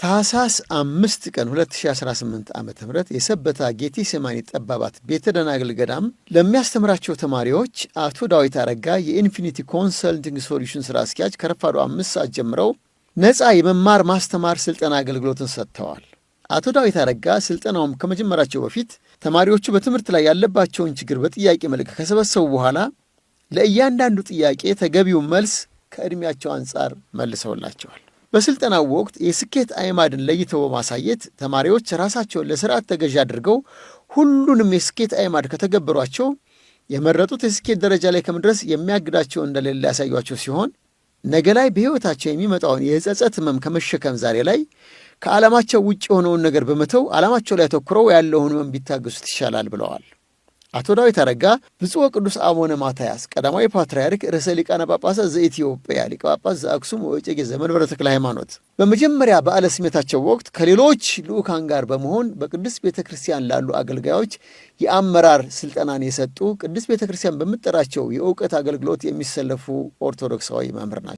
ታህሳስ 5 ቀን 2018 ዓመተ ምህረት የሰበታ ጌቴሴማኒ ጠባባት ቤተ ደናግል ገዳም ለሚያስተምራቸው ተማሪዎች አቶ ዳዊት አረጋ የኢንፊኒቲ ኮንሰልቲንግ ሶሉሽን ስራ አስኪያጅ ከረፋዱ 5 ሰዓት ጀምረው ነፃ የመማር ማስተማር ስልጠና አገልግሎትን ሰጥተዋል። አቶ ዳዊት አረጋ ስልጠናውም ከመጀመራቸው በፊት ተማሪዎቹ በትምህርት ላይ ያለባቸውን ችግር በጥያቄ መልክ ከሰበሰቡ በኋላ ለእያንዳንዱ ጥያቄ ተገቢው መልስ ከእድሜያቸው አንጻር መልሰውላቸዋል። በስልጠናው ወቅት የስኬት አዕማድን ለይተው በማሳየት ተማሪዎች ራሳቸውን ለስርዓት ተገዥ አድርገው ሁሉንም የስኬት አዕማድ ከተገበሯቸው የመረጡት የስኬት ደረጃ ላይ ከመድረስ የሚያግዳቸው እንደሌለ ያሳዩአቸው ሲሆን ነገ ላይ በሕይወታቸው የሚመጣውን የጸጸት ሕመም ከመሸከም ዛሬ ላይ ከዓላማቸው ውጭ የሆነውን ነገር በመተው ዓላማቸው ላይ ተኩረው ያለውን ሕመም ቢታገሱት ይሻላል ብለዋል። አቶ ዳዊት አረጋ ብፁዕ ቅዱስ አቡነ ማትያስ ቀዳማዊ ፓትርያርክ ርዕሰ ሊቃነ ጳጳሳት ዘኢትዮጵያ ሊቀ ጳጳስ ዘአክሱም ወዕጨጌ ዘመንበረ ተክለ ሃይማኖት በመጀመሪያ በዓለ ሲመታቸው ወቅት ከሌሎች ልዑካን ጋር በመሆን በቅድስት ቤተ ክርስቲያን ላሉ አገልጋዮች የአመራር ስልጠናን የሰጡ ቅድስት ቤተ ክርስቲያን በምትጠራቸው የእውቀት አገልግሎት የሚሰለፉ ኦርቶዶክሳዊ መምህር ናቸው።